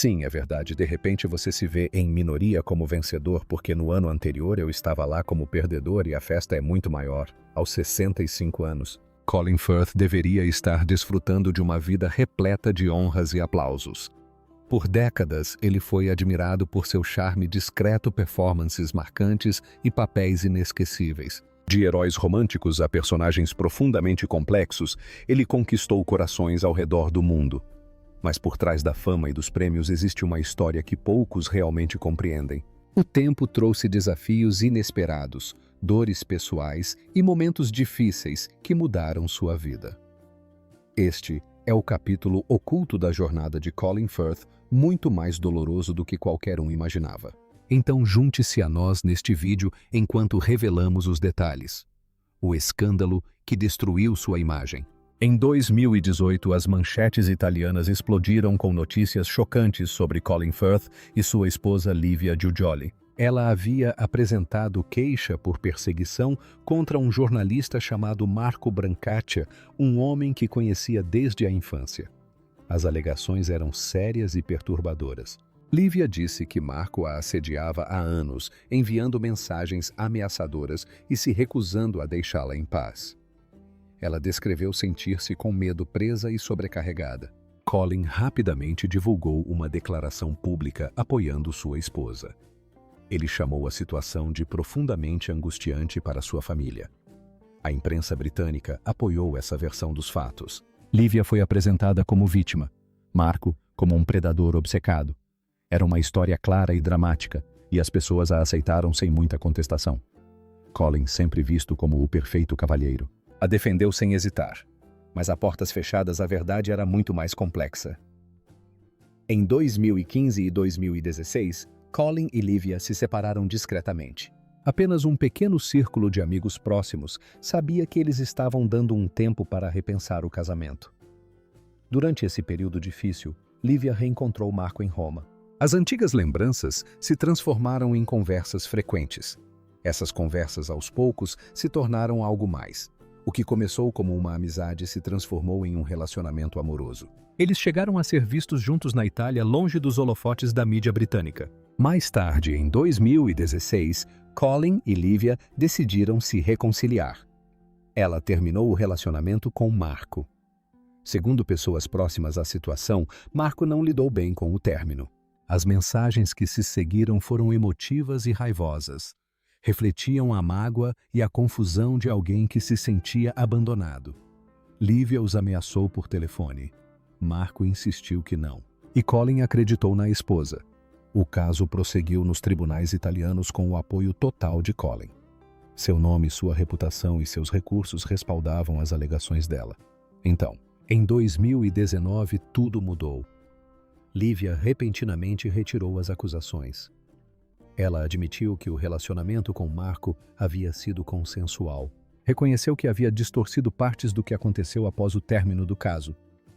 Sim, é verdade. De repente você se vê em minoria como vencedor porque no ano anterior eu estava lá como perdedor e a festa é muito maior, aos 65 anos. Colin Firth deveria estar desfrutando de uma vida repleta de honras e aplausos. Por décadas, ele foi admirado por seu charme discreto, performances marcantes e papéis inesquecíveis. De heróis românticos a personagens profundamente complexos, ele conquistou corações ao redor do mundo. Mas por trás da fama e dos prêmios existe uma história que poucos realmente compreendem. O tempo trouxe desafios inesperados, dores pessoais e momentos difíceis que mudaram sua vida. Este é o capítulo oculto da jornada de Colin Firth, muito mais doloroso do que qualquer um imaginava. Então junte-se a nós neste vídeo enquanto revelamos os detalhes. O escândalo que destruiu sua imagem. Em 2018, as manchetes italianas explodiram com notícias chocantes sobre Colin Firth e sua esposa Livia Giudioli. Ela havia apresentado queixa por perseguição contra um jornalista chamado Marco Brancaccia, um homem que conhecia desde a infância. As alegações eram sérias e perturbadoras. Livia disse que Marco a assediava há anos, enviando mensagens ameaçadoras e se recusando a deixá-la em paz. Ela descreveu sentir-se com medo, presa e sobrecarregada. Colin rapidamente divulgou uma declaração pública apoiando sua esposa. Ele chamou a situação de profundamente angustiante para sua família. A imprensa britânica apoiou essa versão dos fatos. Livia foi apresentada como vítima, Marco como um predador obcecado. Era uma história clara e dramática, e as pessoas a aceitaram sem muita contestação. Colin, sempre visto como o perfeito cavalheiro, a defendeu sem hesitar. Mas a portas fechadas a verdade era muito mais complexa. Em 2015 e 2016, Colin e Livia se separaram discretamente. Apenas um pequeno círculo de amigos próximos sabia que eles estavam dando um tempo para repensar o casamento. Durante esse período difícil, Livia reencontrou Marco em Roma. As antigas lembranças se transformaram em conversas frequentes. Essas conversas, aos poucos, se tornaram algo mais. O que começou como uma amizade se transformou em um relacionamento amoroso. Eles chegaram a ser vistos juntos na Itália, longe dos holofotes da mídia britânica. Mais tarde, em 2016, Colin e Livia decidiram se reconciliar. Ela terminou o relacionamento com Marco. Segundo pessoas próximas à situação, Marco não lidou bem com o término. As mensagens que se seguiram foram emotivas e raivosas. Refletiam a mágoa e a confusão de alguém que se sentia abandonado. Livia os ameaçou por telefone. Marco insistiu que não. E Colin acreditou na esposa. O caso prosseguiu nos tribunais italianos com o apoio total de Colin. Seu nome, sua reputação e seus recursos respaldavam as alegações dela. Então, em 2019, tudo mudou. Livia repentinamente retirou as acusações. Ela admitiu que o relacionamento com Marco havia sido consensual. Reconheceu que havia distorcido partes do que aconteceu após o término do caso.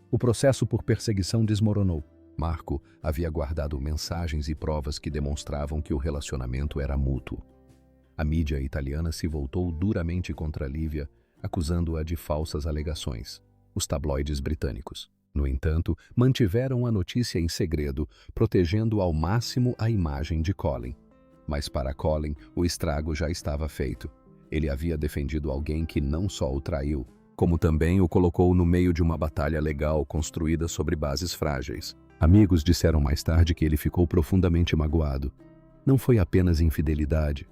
O processo por perseguição desmoronou. Marco havia guardado mensagens e provas que demonstravam que o relacionamento era mútuo. A mídia italiana se voltou duramente contra Livia, acusando-a de falsas alegações. Os tabloides britânicos, no entanto, mantiveram a notícia em segredo, protegendo ao máximo a imagem de Colin. Mas para Colin, o estrago já estava feito. Ele havia defendido alguém que não só o traiu, como também o colocou no meio de uma batalha legal construída sobre bases frágeis. Amigos disseram mais tarde que ele ficou profundamente magoado. Não foi apenas infidelidade.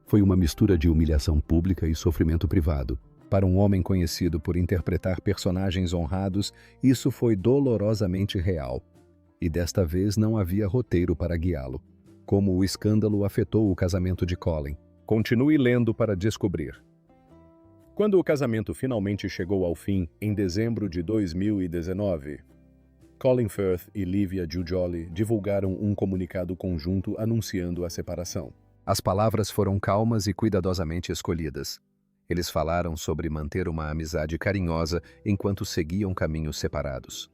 Foi uma mistura de humilhação pública e sofrimento privado. Para um homem conhecido por interpretar personagens honrados, isso foi dolorosamente real. E desta vez não havia roteiro para guiá-lo. Como o escândalo afetou o casamento de Colin. Continue lendo para descobrir. Quando o casamento finalmente chegou ao fim, em dezembro de 2019, Colin Firth e Livia Giudioli divulgaram um comunicado conjunto anunciando a separação. As palavras foram calmas e cuidadosamente escolhidas. Eles falaram sobre manter uma amizade carinhosa enquanto seguiam caminhos separados.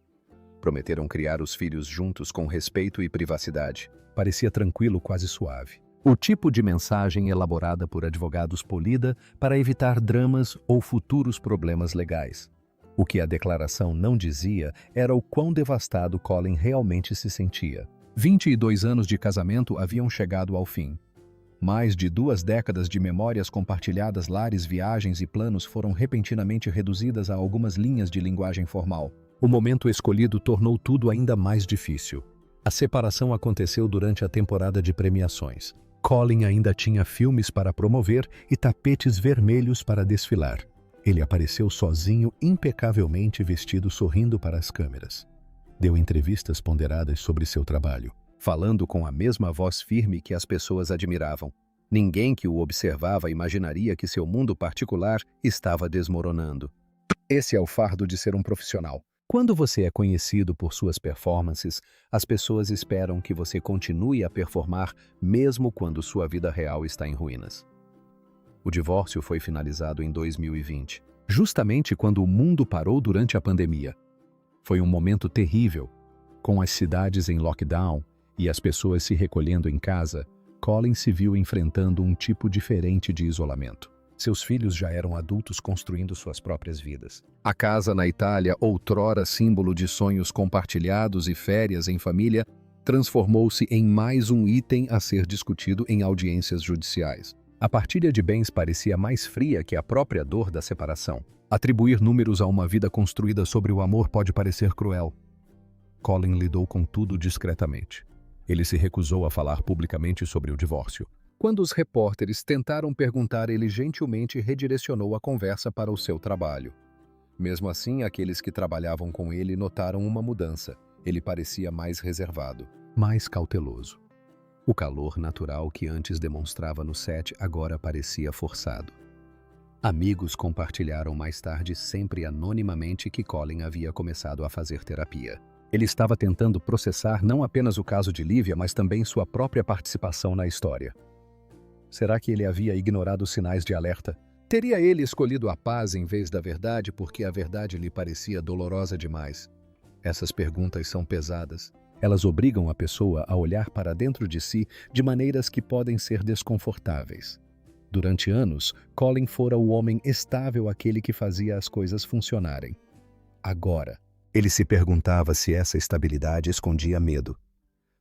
Prometeram criar os filhos juntos com respeito e privacidade. Parecia tranquilo, quase suave. O tipo de mensagem elaborada por advogados polida para evitar dramas ou futuros problemas legais. O que a declaração não dizia era o quão devastado Colin realmente se sentia. 22 anos de casamento haviam chegado ao fim. Mais de 2 décadas de memórias compartilhadas, lares, viagens e planos foram repentinamente reduzidas a algumas linhas de linguagem formal. O momento escolhido tornou tudo ainda mais difícil. A separação aconteceu durante a temporada de premiações. Colin ainda tinha filmes para promover e tapetes vermelhos para desfilar. Ele apareceu sozinho, impecavelmente vestido, sorrindo para as câmeras. Deu entrevistas ponderadas sobre seu trabalho, falando com a mesma voz firme que as pessoas admiravam. Ninguém que o observava imaginaria que seu mundo particular estava desmoronando. Esse é o fardo de ser um profissional. Quando você é conhecido por suas performances, as pessoas esperam que você continue a performar mesmo quando sua vida real está em ruínas. O divórcio foi finalizado em 2020, justamente quando o mundo parou durante a pandemia. Foi um momento terrível. Com as cidades em lockdown e as pessoas se recolhendo em casa, Colin se viu enfrentando um tipo diferente de isolamento. Seus filhos já eram adultos construindo suas próprias vidas. A casa na Itália, outrora símbolo de sonhos compartilhados e férias em família, transformou-se em mais um item a ser discutido em audiências judiciais. A partilha de bens parecia mais fria que a própria dor da separação. Atribuir números a uma vida construída sobre o amor pode parecer cruel. Colin lidou com tudo discretamente. Ele se recusou a falar publicamente sobre o divórcio. Quando os repórteres tentaram perguntar, ele gentilmente redirecionou a conversa para o seu trabalho. Mesmo assim, aqueles que trabalhavam com ele notaram uma mudança. Ele parecia mais reservado, mais cauteloso. O calor natural que antes demonstrava no set agora parecia forçado. Amigos compartilharam mais tarde, sempre anonimamente, que Colin havia começado a fazer terapia. Ele estava tentando processar não apenas o caso de Lívia, mas também sua própria participação na história. Será que ele havia ignorado sinais de alerta? Teria ele escolhido a paz em vez da verdade porque a verdade lhe parecia dolorosa demais? Essas perguntas são pesadas. Elas obrigam a pessoa a olhar para dentro de si de maneiras que podem ser desconfortáveis. Durante anos, Colin fora o homem estável, aquele que fazia as coisas funcionarem. Agora, ele se perguntava se essa estabilidade escondia medo.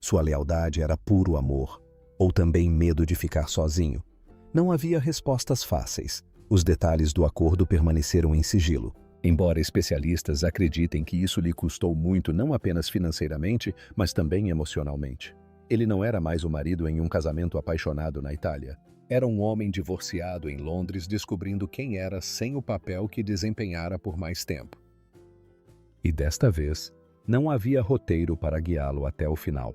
Sua lealdade era puro amor, ou também medo de ficar sozinho. Não havia respostas fáceis. Os detalhes do acordo permaneceram em sigilo. Embora especialistas acreditem que isso lhe custou muito, não apenas financeiramente, mas também emocionalmente. Ele não era mais o marido em um casamento apaixonado na Itália. Era um homem divorciado em Londres, descobrindo quem era sem o papel que desempenhara por mais tempo. E desta vez, não havia roteiro para guiá-lo até o final.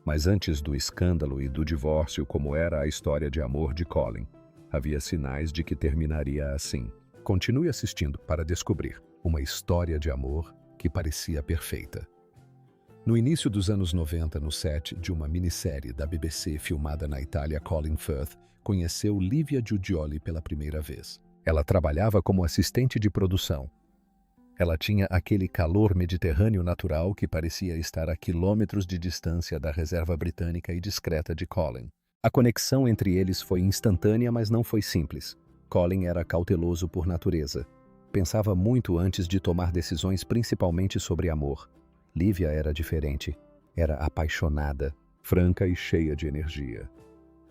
Mas antes do escândalo e do divórcio, como era a história de amor de Colin, havia sinais de que terminaria assim. Continue assistindo para descobrir uma história de amor que parecia perfeita. No início dos anos 90, no set de uma minissérie da BBC filmada na Itália, Colin Firth conheceu Lívia Giudioli pela primeira vez. Ela trabalhava como assistente de produção. Ela tinha aquele calor mediterrâneo natural que parecia estar a quilômetros de distância da reserva britânica e discreta de Colin. A conexão entre eles foi instantânea, mas não foi simples. Colin era cauteloso por natureza. Pensava muito antes de tomar decisões, principalmente sobre amor. Lívia era diferente. Era apaixonada, franca e cheia de energia.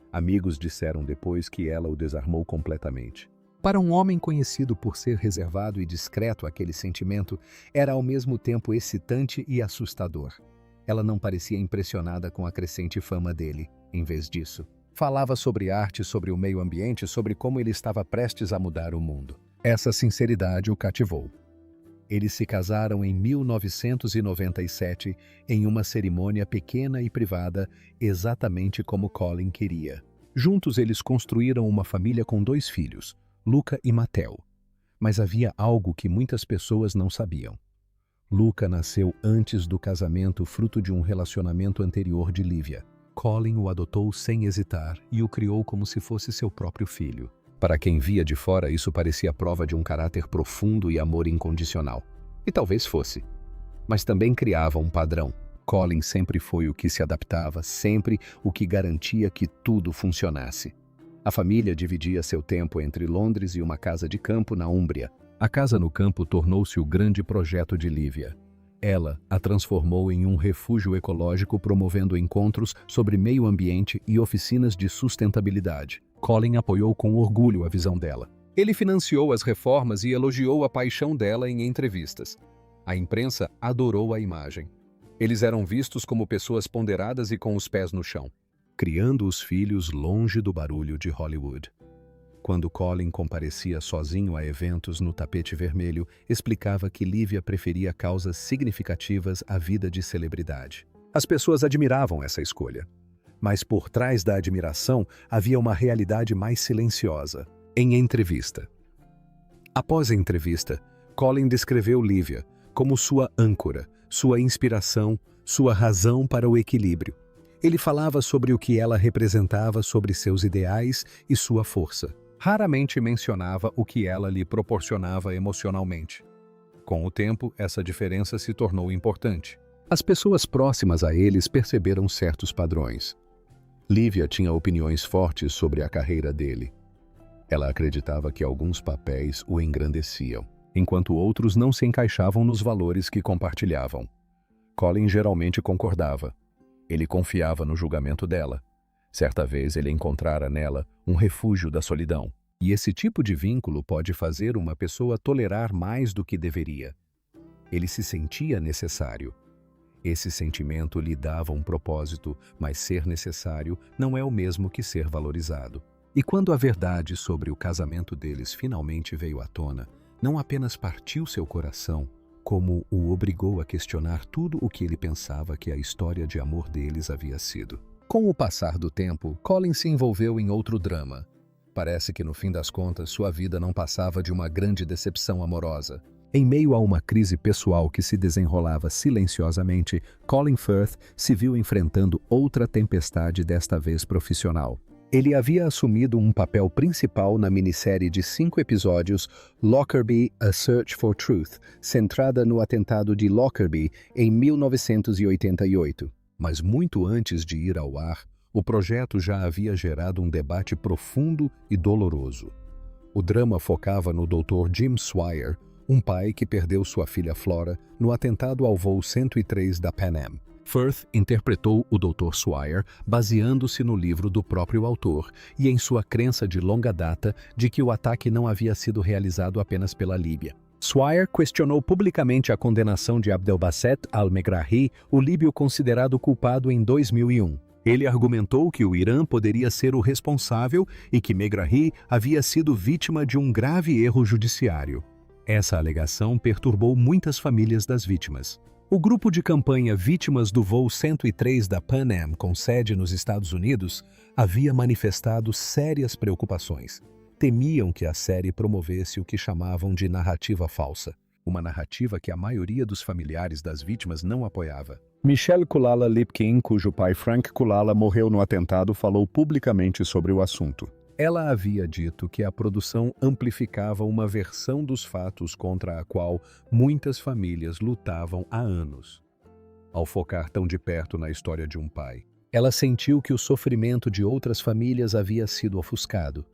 Amigos disseram depois que ela o desarmou completamente. Para um homem conhecido por ser reservado e discreto, aquele sentimento era ao mesmo tempo excitante e assustador. Ela não parecia impressionada com a crescente fama dele. Em vez disso, falava sobre arte, sobre o meio ambiente, sobre como ele estava prestes a mudar o mundo. Essa sinceridade o cativou. Eles se casaram em 1997 em uma cerimônia pequena e privada, exatamente como Colin queria. Juntos eles construíram uma família com 2 filhos, Luca e Matteo. Mas havia algo que muitas pessoas não sabiam. Luca nasceu antes do casamento, fruto de um relacionamento anterior de Lívia. Colin o adotou sem hesitar e o criou como se fosse seu próprio filho. Para quem via de fora, isso parecia prova de um caráter profundo e amor incondicional. E talvez fosse. Mas também criava um padrão. Colin sempre foi o que se adaptava, sempre o que garantia que tudo funcionasse. A família dividia seu tempo entre Londres e uma casa de campo na Úmbria. A casa no campo tornou-se o grande projeto de Lívia. Ela a transformou em um refúgio ecológico, promovendo encontros sobre meio ambiente e oficinas de sustentabilidade. Colin apoiou com orgulho a visão dela. Ele financiou as reformas e elogiou a paixão dela em entrevistas. A imprensa adorou a imagem. Eles eram vistos como pessoas ponderadas e com os pés no chão, criando os filhos longe do barulho de Hollywood. Quando Colin comparecia sozinho a eventos no tapete vermelho, explicava que Lívia preferia causas significativas à vida de celebridade. As pessoas admiravam essa escolha. Mas por trás da admiração havia uma realidade mais silenciosa. Em entrevista. Após a entrevista, Colin descreveu Lívia como sua âncora, sua inspiração, sua razão para o equilíbrio. Ele falava sobre o que ela representava, sobre seus ideais e sua força. Raramente mencionava o que ela lhe proporcionava emocionalmente. Com o tempo, essa diferença se tornou importante. As pessoas próximas a eles perceberam certos padrões. Lívia tinha opiniões fortes sobre a carreira dele. Ela acreditava que alguns papéis o engrandeciam, enquanto outros não se encaixavam nos valores que compartilhavam. Colin geralmente concordava. Ele confiava no julgamento dela. Certa vez ele encontrara nela um refúgio da solidão. E esse tipo de vínculo pode fazer uma pessoa tolerar mais do que deveria. Ele se sentia necessário. Esse sentimento lhe dava um propósito, mas ser necessário não é o mesmo que ser valorizado. E quando a verdade sobre o casamento deles finalmente veio à tona, não apenas partiu seu coração, como o obrigou a questionar tudo o que ele pensava que a história de amor deles havia sido. Com o passar do tempo, Colin se envolveu em outro drama. Parece que no fim das contas sua vida não passava de uma grande decepção amorosa. Em meio a uma crise pessoal que se desenrolava silenciosamente, Colin Firth se viu enfrentando outra tempestade, desta vez profissional. Ele havia assumido um papel principal na minissérie de 5 episódios Lockerbie: A Search for Truth, centrada no atentado de Lockerbie em 1988. Mas muito antes de ir ao ar, o projeto já havia gerado um debate profundo e doloroso. O drama focava no Dr. Jim Swire, um pai que perdeu sua filha Flora no atentado ao voo 103 da Pan Am. Firth interpretou o Dr. Swire baseando-se no livro do próprio autor e em sua crença de longa data de que o ataque não havia sido realizado apenas pela Líbia. Swire questionou publicamente a condenação de Abdelbasset al-Megrahi, o líbio considerado culpado em 2001. Ele argumentou que o Irã poderia ser o responsável e que Megrahi havia sido vítima de um grave erro judiciário. Essa alegação perturbou muitas famílias das vítimas. O grupo de campanha Vítimas do Voo 103 da Pan Am, com sede nos Estados Unidos, havia manifestado sérias preocupações. Temiam que a série promovesse o que chamavam de narrativa falsa, uma narrativa que a maioria dos familiares das vítimas não apoiava. Michelle Kulala Lipkin, cujo pai Frank Kulala morreu no atentado, falou publicamente sobre o assunto. Ela havia dito que a produção amplificava uma versão dos fatos contra a qual muitas famílias lutavam há anos. Ao focar tão de perto na história de um pai, ela sentiu que o sofrimento de outras famílias havia sido ofuscado.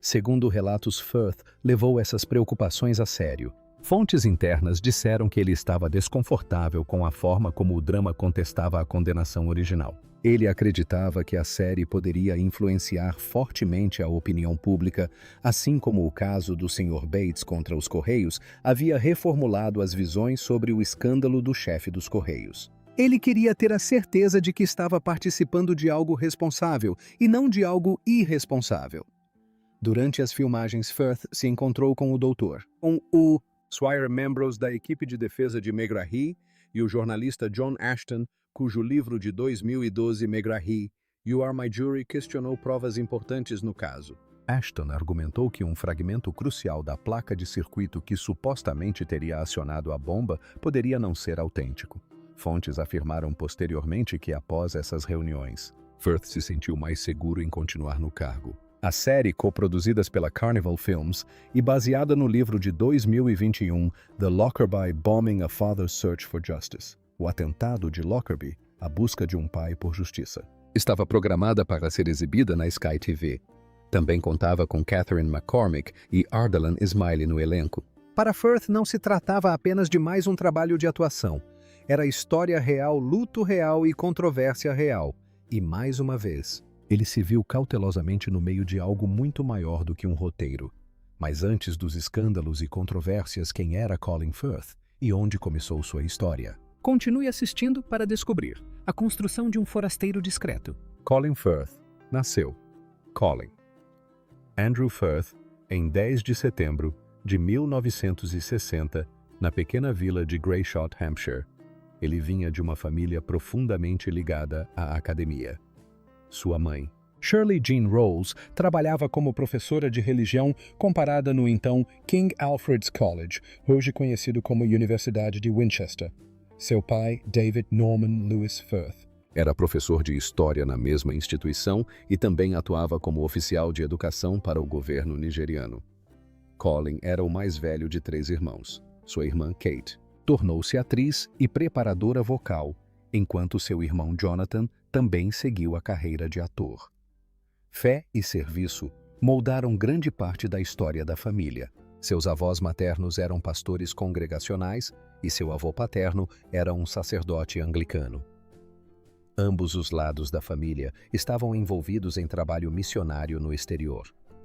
Segundo relatos, Firth levou essas preocupações a sério. Fontes internas disseram que ele estava desconfortável com a forma como o drama contestava a condenação original. Ele acreditava que a série poderia influenciar fortemente a opinião pública, assim como o caso do Sr. Bates contra os Correios havia reformulado as visões sobre o escândalo do chefe dos Correios. Ele queria ter a certeza de que estava participando de algo responsável e não de algo irresponsável. Durante as filmagens, Firth se encontrou com o doutor, com o Swire, membros da equipe de defesa de Megrahi, e o jornalista John Ashton, cujo livro de 2012, Megrahi, You Are My Jury, questionou provas importantes no caso. Ashton argumentou que um fragmento crucial da placa de circuito que supostamente teria acionado a bomba poderia não ser autêntico. Fontes afirmaram posteriormente que, após essas reuniões, Firth se sentiu mais seguro em continuar no cargo. A série, coproduzida pela Carnival Films e baseada no livro de 2021, The Lockerbie Bombing: A Father's Search for Justice, O Atentado de Lockerbie, A Busca de um Pai por Justiça, estava programada para ser exibida na Sky TV. Também contava com Catherine McCormick e Ardalan Ismaili no elenco. Para Firth, não se tratava apenas de mais um trabalho de atuação. Era história real, luto real e controvérsia real. E mais uma vez, ele se viu cautelosamente no meio de algo muito maior do que um roteiro. Mas antes dos escândalos e controvérsias, quem era Colin Firth e onde começou sua história? Continue assistindo para descobrir a construção de um forasteiro discreto. Colin Firth nasceu. Colin Andrew Firth, em 10 de setembro de 1960, na pequena vila de Greyshot, Hampshire. Ele vinha de uma família profundamente ligada à academia. Sua mãe, Shirley Jean Rolls, trabalhava como professora de religião comparada no então King Alfred's College, hoje conhecido como Universidade de Winchester. Seu pai, David Norman Lewis Firth, era professor de história na mesma instituição e também atuava como oficial de educação para o governo nigeriano. Colin era o mais velho de 3 irmãos. Sua irmã, Kate, tornou-se atriz e preparadora vocal, enquanto seu irmão Jonathan também seguiu a carreira de ator. Fé e serviço moldaram grande parte da história da família. Seus avós maternos eram pastores congregacionais e seu avô paterno era um sacerdote anglicano. Ambos os lados da família estavam envolvidos em trabalho missionário no exterior.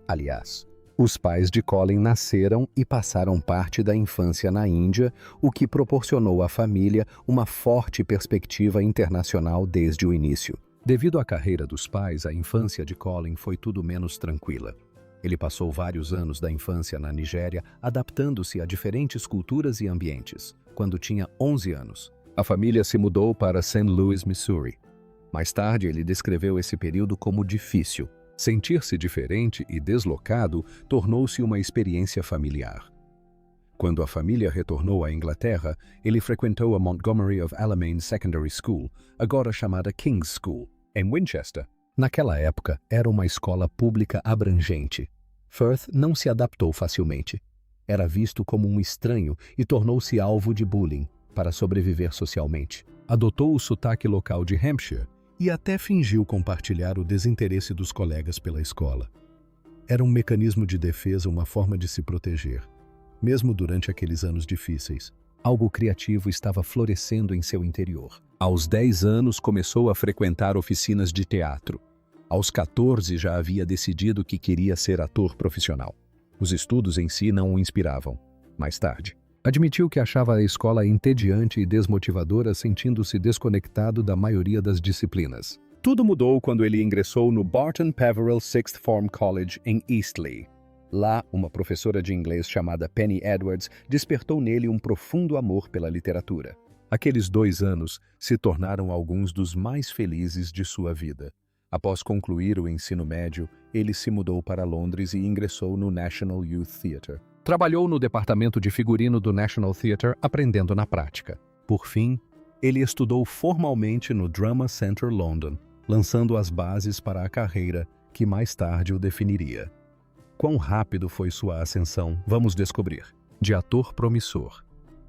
Aliás, os pais de Colin nasceram e passaram parte da infância na Índia, o que proporcionou à família uma forte perspectiva internacional desde o início. Devido à carreira dos pais, a infância de Colin foi tudo menos tranquila. Ele passou vários anos da infância na Nigéria, adaptando-se a diferentes culturas e ambientes. Quando tinha 11 anos, a família se mudou para St. Louis, Missouri. Mais tarde, ele descreveu esse período como difícil. Sentir-se diferente e deslocado tornou-se uma experiência familiar. Quando a família retornou à Inglaterra, ele frequentou a Montgomery of Alamein Secondary School, agora chamada King's School, em Winchester. Naquela época, era uma escola pública abrangente. Firth não se adaptou facilmente. Era visto como um estranho e tornou-se alvo de bullying para sobreviver socialmente. Adotou o sotaque local de Hampshire e até fingiu compartilhar o desinteresse dos colegas pela escola. Era um mecanismo de defesa, uma forma de se proteger. Mesmo durante aqueles anos difíceis, algo criativo estava florescendo em seu interior. Aos 10 anos, começou a frequentar oficinas de teatro. Aos 14, já havia decidido que queria ser ator profissional. Os estudos em si não o inspiravam. Mais tarde, admitiu que achava a escola entediante e desmotivadora, sentindo-se desconectado da maioria das disciplinas. Tudo mudou quando ele ingressou no Barton Peveril Sixth Form College em Eastleigh. Lá, uma professora de inglês chamada Penny Edwards despertou nele um profundo amor pela literatura. Aqueles 2 anos se tornaram alguns dos mais felizes de sua vida. Após concluir o ensino médio, ele se mudou para Londres e ingressou no National Youth Theatre. Trabalhou no departamento de figurino do National Theatre, aprendendo na prática. Por fim, ele estudou formalmente no Drama Centre London, lançando as bases para a carreira que mais tarde o definiria. Quão rápido foi sua ascensão, vamos descobrir. De ator promissor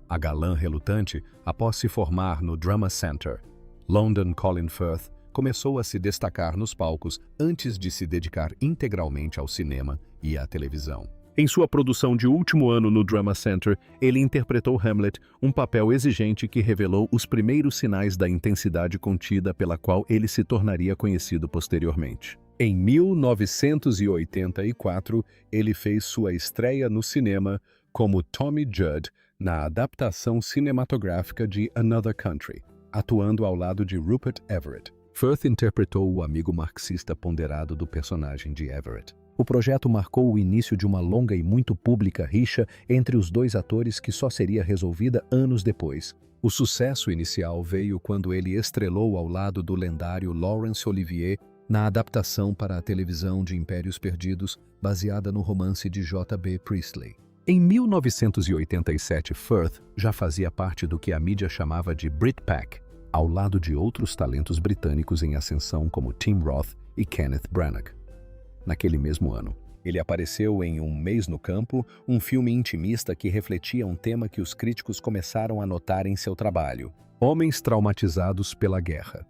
a galã relutante, após se formar no Drama Centre London, Colin Firth começou a se destacar nos palcos antes de se dedicar integralmente ao cinema e à televisão. Em sua produção de último ano no Drama Centre, ele interpretou Hamlet, um papel exigente que revelou os primeiros sinais da intensidade contida pela qual ele se tornaria conhecido posteriormente. Em 1984, ele fez sua estreia no cinema como Tommy Judd na adaptação cinematográfica de Another Country, atuando ao lado de Rupert Everett. Firth interpretou o amigo marxista ponderado do personagem de Everett. O projeto marcou o início de uma longa e muito pública rixa entre os 2 atores que só seria resolvida anos depois. O sucesso inicial veio quando ele estrelou ao lado do lendário Laurence Olivier na adaptação para a televisão de Impérios Perdidos, baseada no romance de J.B. Priestley. Em 1987, Firth já fazia parte do que a mídia chamava de Britpack, ao lado de outros talentos britânicos em ascensão como Tim Roth e Kenneth Branagh. Naquele mesmo ano, ele apareceu em Um Mês no Campo, um filme intimista que refletia um tema que os críticos começaram a notar em seu trabalho: homens traumatizados pela guerra.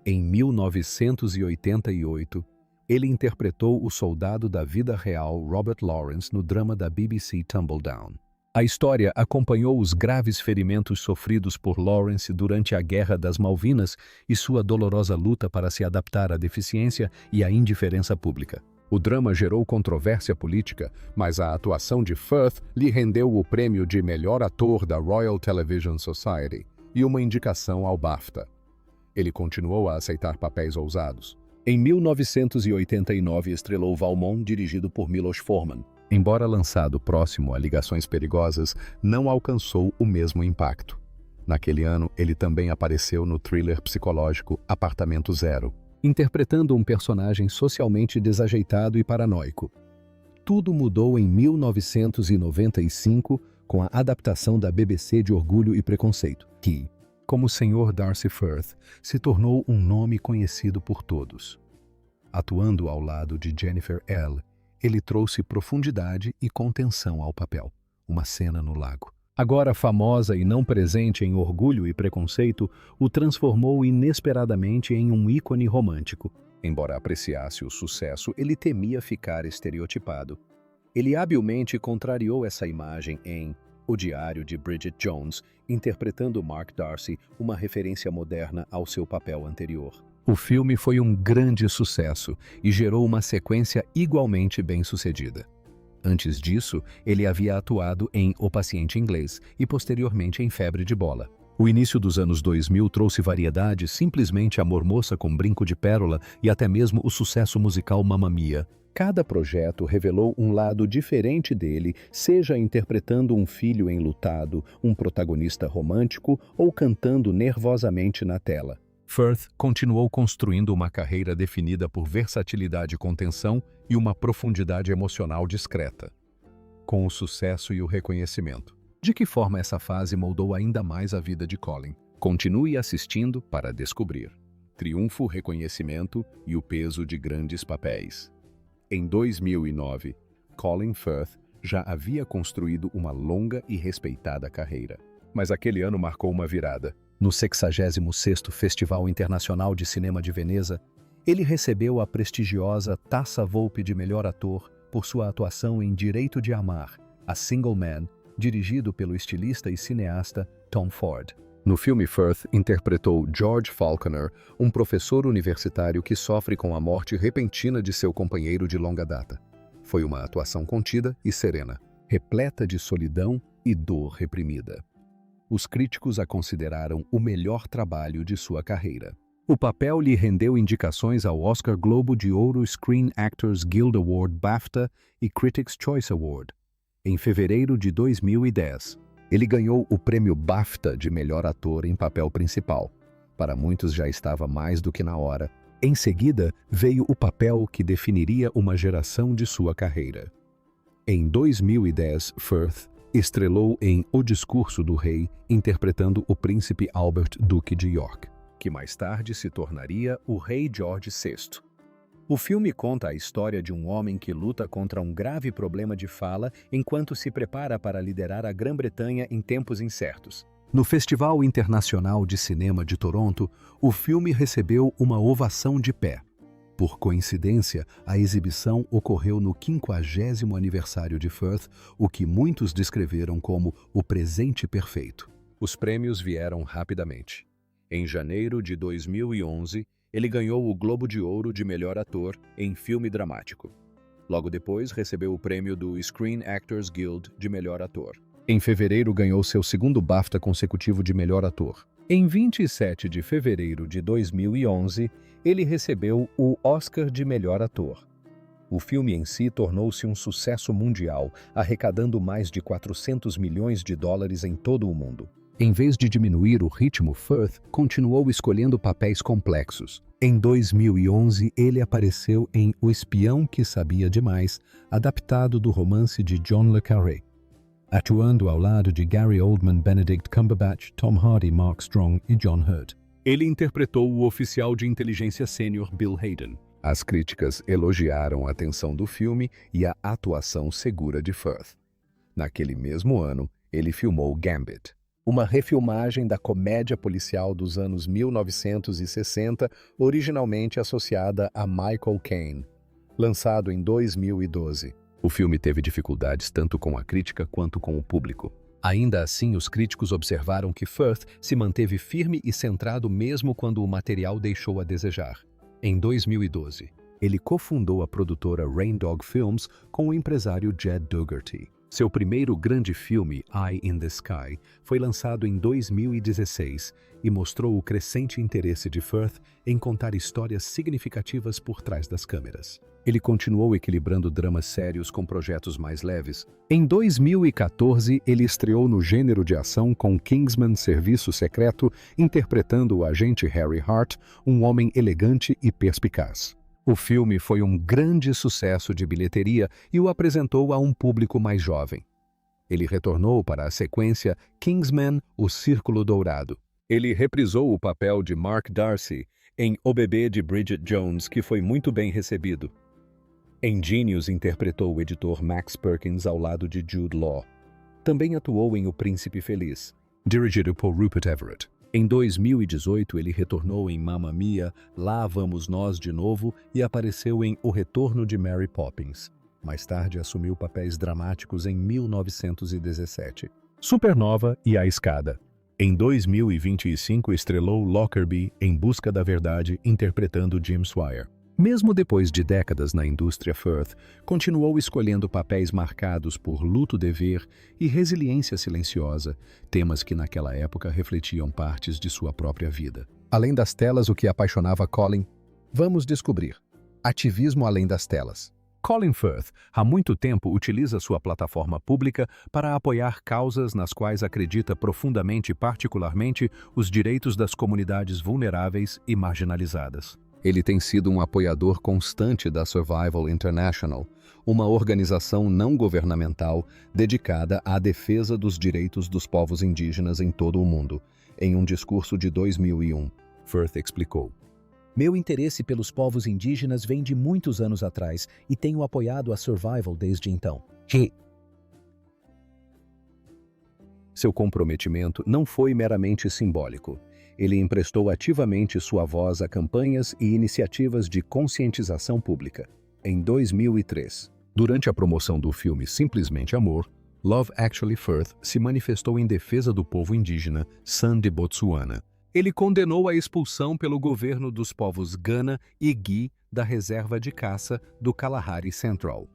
Em 1988, ele interpretou o soldado da vida real Robert Lawrence no drama da BBC Tumbledown. A história acompanhou os graves ferimentos sofridos por Lawrence durante a Guerra das Malvinas e sua dolorosa luta para se adaptar à deficiência e à indiferença pública. O drama gerou controvérsia política, mas a atuação de Firth lhe rendeu o prêmio de melhor ator da Royal Television Society e uma indicação ao BAFTA. Ele continuou a aceitar papéis ousados. Em 1989 estrelou Valmont, dirigido por Milos Forman. Embora lançado próximo a Ligações Perigosas, não alcançou o mesmo impacto. Naquele ano, ele também apareceu no thriller psicológico Apartamento Zero, interpretando um personagem socialmente desajeitado e paranoico. Tudo mudou em 1995 com a adaptação da BBC de Orgulho e Preconceito, que, como o Sr. Darcy Firth, se tornou um nome conhecido por todos. Atuando ao lado de Jennifer L., ele trouxe profundidade e contenção ao papel, uma cena no lago. Agora famosa e não presente em Orgulho e Preconceito, o transformou inesperadamente em um ícone romântico. Embora apreciasse o sucesso, ele temia ficar estereotipado. Ele habilmente contrariou essa imagem em O Diário de Bridget Jones, interpretando Mark Darcy, uma referência moderna ao seu papel anterior. O filme foi um grande sucesso e gerou uma sequência igualmente bem-sucedida. Antes disso, ele havia atuado em O Paciente Inglês e posteriormente em Febre de Bola. O início dos anos 2000 trouxe variedade, simplesmente Amor Moça com Brinco de Pérola e até mesmo o sucesso musical Mamma Mia. Cada projeto revelou um lado diferente dele, seja interpretando um filho enlutado, um protagonista romântico ou cantando nervosamente na tela. Firth continuou construindo uma carreira definida por versatilidade e contenção e uma profundidade emocional discreta. Com o sucesso e o reconhecimento. De que forma essa fase moldou ainda mais a vida de Colin? Continue assistindo para descobrir. Triunfo, reconhecimento e o peso de grandes papéis. Em 2009, Colin Firth já havia construído uma longa e respeitada carreira. Mas aquele ano marcou uma virada. No 66º Festival Internacional de Cinema de Veneza, ele recebeu a prestigiosa Taça Volpe de Melhor Ator por sua atuação em Direito de Amar, A Single Man, dirigido pelo estilista e cineasta Tom Ford. No filme, Firth interpretou George Falconer, um professor universitário que sofre com a morte repentina de seu companheiro de longa data. Foi uma atuação contida e serena, repleta de solidão e dor reprimida. Os críticos a consideraram o melhor trabalho de sua carreira. O papel lhe rendeu indicações ao Oscar Globo de Ouro, Screen Actors Guild Award BAFTA e Critics' Choice Award. Em fevereiro de 2010, ele ganhou o prêmio BAFTA de melhor ator em papel principal. Para muitos já estava mais do que na hora. Em seguida, veio o papel que definiria uma geração de sua carreira. Em 2010, Firth estrelou em O Discurso do Rei, interpretando o príncipe Albert, Duque de York, que mais tarde se tornaria o Rei George VI. O filme conta a história de um homem que luta contra um grave problema de fala enquanto se prepara para liderar a Grã-Bretanha em tempos incertos. No Festival Internacional de Cinema de Toronto, o filme recebeu uma ovação de pé. Por coincidência, a exibição ocorreu no 50º aniversário de Firth, o que muitos descreveram como o presente perfeito. Os prêmios vieram rapidamente. Em janeiro de 2011, ele ganhou o Globo de Ouro de Melhor Ator em Filme Dramático. Logo depois, recebeu o prêmio do Screen Actors Guild de Melhor Ator. Em fevereiro, ganhou seu segundo BAFTA consecutivo de Melhor Ator. Em 27 de fevereiro de 2011, ele recebeu o Oscar de Melhor Ator. O filme em si tornou-se um sucesso mundial, arrecadando mais de 400 milhões de dólares em todo o mundo. Em vez de diminuir o ritmo, Firth continuou escolhendo papéis complexos. Em 2011, ele apareceu em O Espião que Sabia Demais, adaptado do romance de John le Carré, atuando ao lado de Gary Oldman, Benedict Cumberbatch, Tom Hardy, Mark Strong e John Hurt. Ele interpretou o oficial de inteligência sênior Bill Hayden. As críticas elogiaram a tensão do filme e a atuação segura de Firth. Naquele mesmo ano, ele filmou Gambit, uma refilmagem da comédia policial dos anos 1960, originalmente associada a Michael Caine. Lançado em 2012, O filme teve dificuldades tanto com a crítica quanto com o público. Ainda assim, os críticos observaram que Firth se manteve firme e centrado mesmo quando o material deixou a desejar. Em 2012, ele cofundou a produtora Raindog Films com o empresário Jed Dougherty. Seu primeiro grande filme, Eye in the Sky, foi lançado em 2016 e mostrou o crescente interesse de Firth em contar histórias significativas por trás das câmeras. Ele continuou equilibrando dramas sérios com projetos mais leves. Em 2014, ele estreou no gênero de ação com Kingsman Serviço Secreto, interpretando o agente Harry Hart, um homem elegante e perspicaz. O filme foi um grande sucesso de bilheteria e o apresentou a um público mais jovem. Ele retornou para a sequência Kingsman: O Círculo Dourado. Ele reprisou o papel de Mark Darcy em O Bebê de Bridget Jones, que foi muito bem recebido. Em Genius interpretou o editor Max Perkins ao lado de Jude Law. Também atuou em O Príncipe Feliz, dirigido por Rupert Everett. Em 2018, ele retornou em Mamma Mia, Lá Vamos Nós de Novo e apareceu em O Retorno de Mary Poppins. Mais tarde, assumiu papéis dramáticos em 1917. Supernova e A Escada. Em 2025, estrelou Lockerbie em Busca da Verdade, interpretando Jim Swire. Mesmo depois de décadas na indústria, Firth continuou escolhendo papéis marcados por luto-dever e resiliência silenciosa, temas que naquela época refletiam partes de sua própria vida. Além das telas, o que apaixonava Colin? Vamos descobrir. Ativismo além das telas. Colin Firth, há muito tempo, utiliza sua plataforma pública para apoiar causas nas quais acredita profundamente e particularmente os direitos das comunidades vulneráveis e marginalizadas. Ele tem sido um apoiador constante da Survival International, uma organização não governamental dedicada à defesa dos direitos dos povos indígenas em todo o mundo. Em um discurso de 2001, Firth explicou: "Meu interesse pelos povos indígenas vem de muitos anos atrás e tenho apoiado a Survival desde então." Seu comprometimento não foi meramente simbólico. Ele emprestou ativamente sua voz a campanhas e iniciativas de conscientização pública. Em 2003, durante a promoção do filme Simplesmente Amor, Love Actually Firth se manifestou em defesa do povo indígena San de Botsuana. Ele condenou a expulsão pelo governo dos povos Gana e Gui da reserva de caça do Kalahari Central.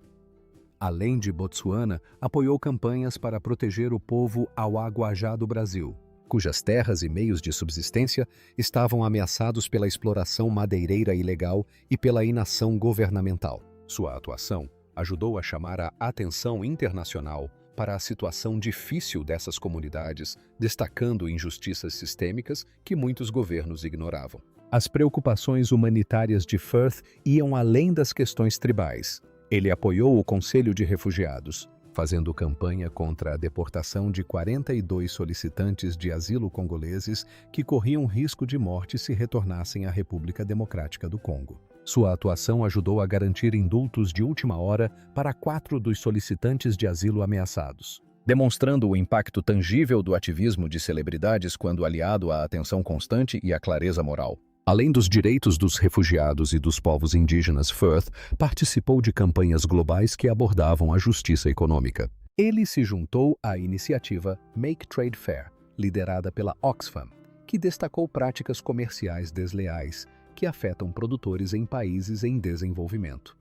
Além de Botsuana, apoiou campanhas para proteger o povo Auaguajá do Brasil, cujas terras e meios de subsistência estavam ameaçados pela exploração madeireira ilegal e pela inação governamental. Sua atuação ajudou a chamar a atenção internacional para a situação difícil dessas comunidades, destacando injustiças sistêmicas que muitos governos ignoravam. As preocupações humanitárias de Firth iam além das questões tribais. Ele apoiou o Conselho de Refugiados, fazendo campanha contra a deportação de 42 solicitantes de asilo congoleses que corriam risco de morte se retornassem à República Democrática do Congo. Sua atuação ajudou a garantir indultos de última hora para 4 dos solicitantes de asilo ameaçados, demonstrando o impacto tangível do ativismo de celebridades quando aliado à atenção constante e à clareza moral. Além dos direitos dos refugiados e dos povos indígenas, Firth participou de campanhas globais que abordavam a justiça econômica. Ele se juntou à iniciativa Make Trade Fair, liderada pela Oxfam, que destacou práticas comerciais desleais que afetam produtores em países em desenvolvimento.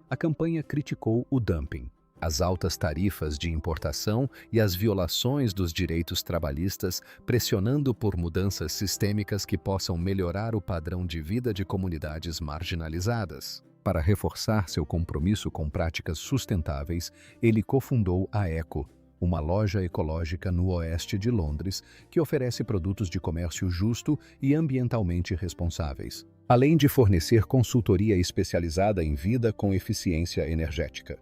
A campanha criticou o dumping, as altas tarifas de importação e as violações dos direitos trabalhistas, pressionando por mudanças sistêmicas que possam melhorar o padrão de vida de comunidades marginalizadas. Para reforçar seu compromisso com práticas sustentáveis, ele cofundou a Eco, uma loja ecológica no oeste de Londres que oferece produtos de comércio justo e ambientalmente responsáveis, além de fornecer consultoria especializada em vida com eficiência energética.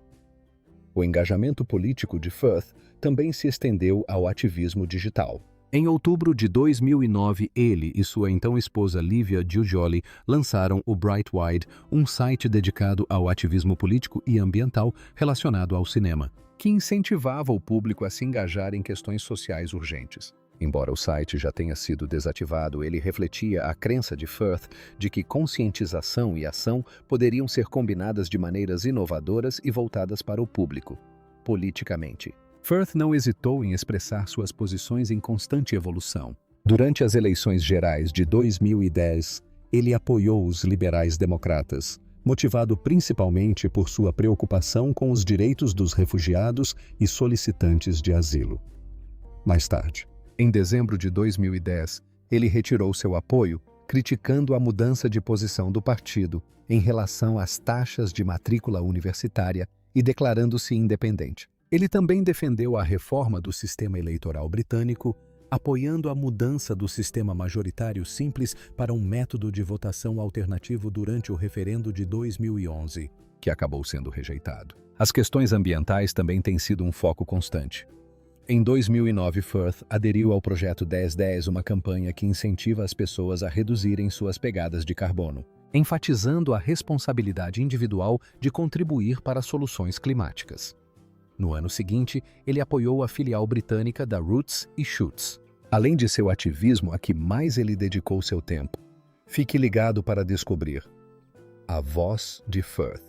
O engajamento político de Firth também se estendeu ao ativismo digital. Em outubro de 2009, ele e sua então esposa Livia Giugioli lançaram o Brightwide, um site dedicado ao ativismo político e ambiental relacionado ao cinema, que incentivava o público a se engajar em questões sociais urgentes. Embora o site já tenha sido desativado, ele refletia a crença de Firth de que conscientização e ação poderiam ser combinadas de maneiras inovadoras e voltadas para o público, politicamente. Firth não hesitou em expressar suas posições em constante evolução. Durante as eleições gerais de 2010, ele apoiou os liberais-democratas, motivado principalmente por sua preocupação com os direitos dos refugiados e solicitantes de asilo. Mais tarde, em dezembro de 2010, ele retirou seu apoio, criticando a mudança de posição do partido em relação às taxas de matrícula universitária e declarando-se independente. Ele também defendeu a reforma do sistema eleitoral britânico, apoiando a mudança do sistema majoritário simples para um método de votação alternativo durante o referendo de 2011, que acabou sendo rejeitado. As questões ambientais também têm sido um foco constante. Em 2009, Firth aderiu ao Projeto 1010, uma campanha que incentiva as pessoas a reduzirem suas pegadas de carbono, enfatizando a responsabilidade individual de contribuir para soluções climáticas. No ano seguinte, ele apoiou a filial britânica da Roots e Shoots. Além de seu ativismo a que mais ele dedicou seu tempo, fique ligado para descobrir a voz de Firth.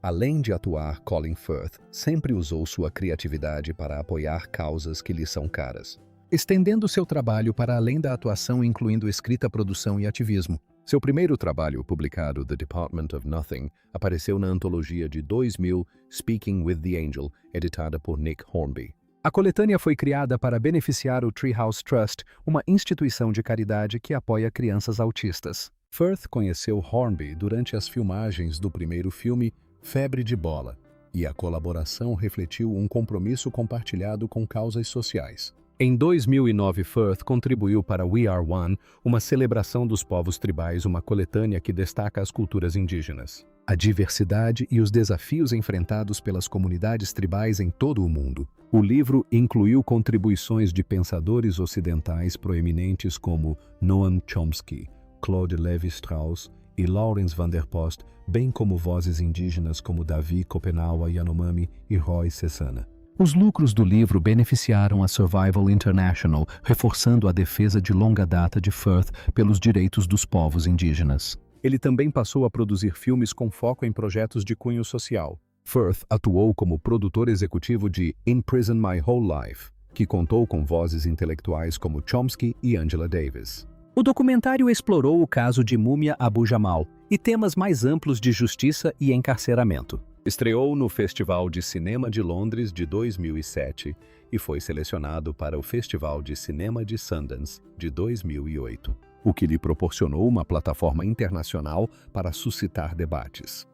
Além de atuar, Colin Firth sempre usou sua criatividade para apoiar causas que lhe são caras, estendendo seu trabalho para além da atuação, incluindo escrita, produção e ativismo. Seu primeiro trabalho, publicado, The Department of Nothing, apareceu na antologia de 2000 Speaking with the Angel, editada por Nick Hornby. A coletânea foi criada para beneficiar o Treehouse Trust, uma instituição de caridade que apoia crianças autistas. Firth conheceu Hornby durante as filmagens do primeiro filme Febre de Bola, e a colaboração refletiu um compromisso compartilhado com causas sociais. Em 2009, Firth contribuiu para We Are One, uma celebração dos povos tribais, uma coletânea que destaca as culturas indígenas, a diversidade e os desafios enfrentados pelas comunidades tribais em todo o mundo. O livro incluiu contribuições de pensadores ocidentais proeminentes como Noam Chomsky, Claude Lévi-Strauss e Lawrence van der Post, bem como vozes indígenas como Davi Kopenawa Yanomami e Roy Cesana. Os lucros do livro beneficiaram a Survival International, reforçando a defesa de longa data de Firth pelos direitos dos povos indígenas. Ele também passou a produzir filmes com foco em projetos de cunho social. Firth atuou como produtor executivo de In Prison My Whole Life, que contou com vozes intelectuais como Chomsky e Angela Davis. O documentário explorou o caso de Mumia Abu-Jamal e temas mais amplos de justiça e encarceramento. Estreou no Festival de Cinema de Londres de 2007 e foi selecionado para o Festival de Cinema de Sundance de 2008, o que lhe proporcionou uma plataforma internacional para suscitar debates.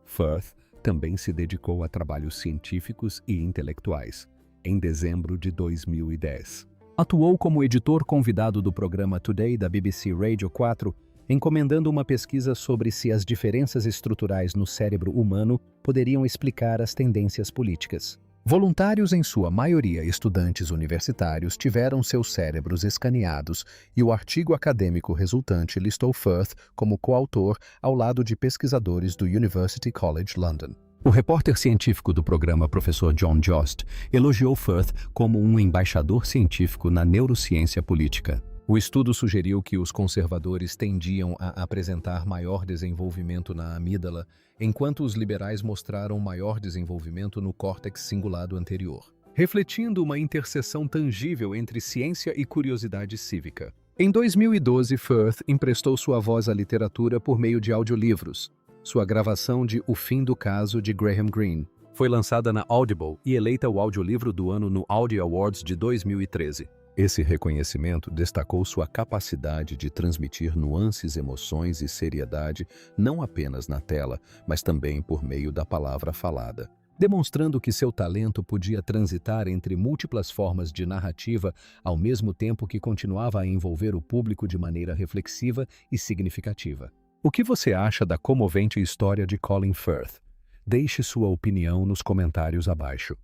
Firth também se dedicou a trabalhos científicos e intelectuais. Em dezembro de 2010, atuou como editor convidado do programa Today da BBC Radio 4, encomendando uma pesquisa sobre se as diferenças estruturais no cérebro humano poderiam explicar as tendências políticas. Voluntários, em sua maioria estudantes universitários, tiveram seus cérebros escaneados e o artigo acadêmico resultante listou Firth como coautor ao lado de pesquisadores do University College London. O repórter científico do programa, professor John Jost, elogiou Firth como um embaixador científico na neurociência política. O estudo sugeriu que os conservadores tendiam a apresentar maior desenvolvimento na amígdala, enquanto os liberais mostraram maior desenvolvimento no córtex cingulado anterior, refletindo uma interseção tangível entre ciência e curiosidade cívica. Em 2012, Firth emprestou sua voz à literatura por meio de audiolivros. Sua gravação de O Fim do Caso de Graham Greene foi lançada na Audible e eleita o audiolivro do ano no Audie Awards de 2013. Esse reconhecimento destacou sua capacidade de transmitir nuances, emoções e seriedade não apenas na tela, mas também por meio da palavra falada, demonstrando que seu talento podia transitar entre múltiplas formas de narrativa ao mesmo tempo que continuava a envolver o público de maneira reflexiva e significativa. O que você acha da comovente história de Colin Firth? Deixe sua opinião nos comentários abaixo.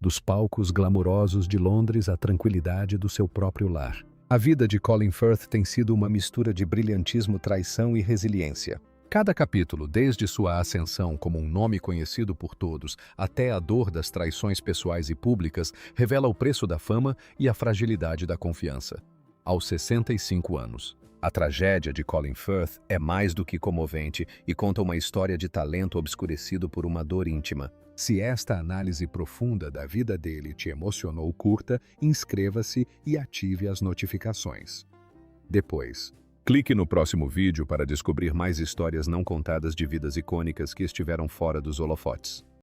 Dos palcos glamurosos de Londres à tranquilidade do seu próprio lar. A vida de Colin Firth tem sido uma mistura de brilhantismo, traição e resiliência. Cada capítulo, desde sua ascensão como um nome conhecido por todos até a dor das traições pessoais e públicas, revela o preço da fama e a fragilidade da confiança. Aos 65 anos. A tragédia de Colin Firth é mais do que comovente e conta uma história de talento obscurecido por uma dor íntima. Se esta análise profunda da vida dele te emocionou, curta, inscreva-se e ative as notificações. Depois, clique no próximo vídeo para descobrir mais histórias não contadas de vidas icônicas que estiveram fora dos holofotes.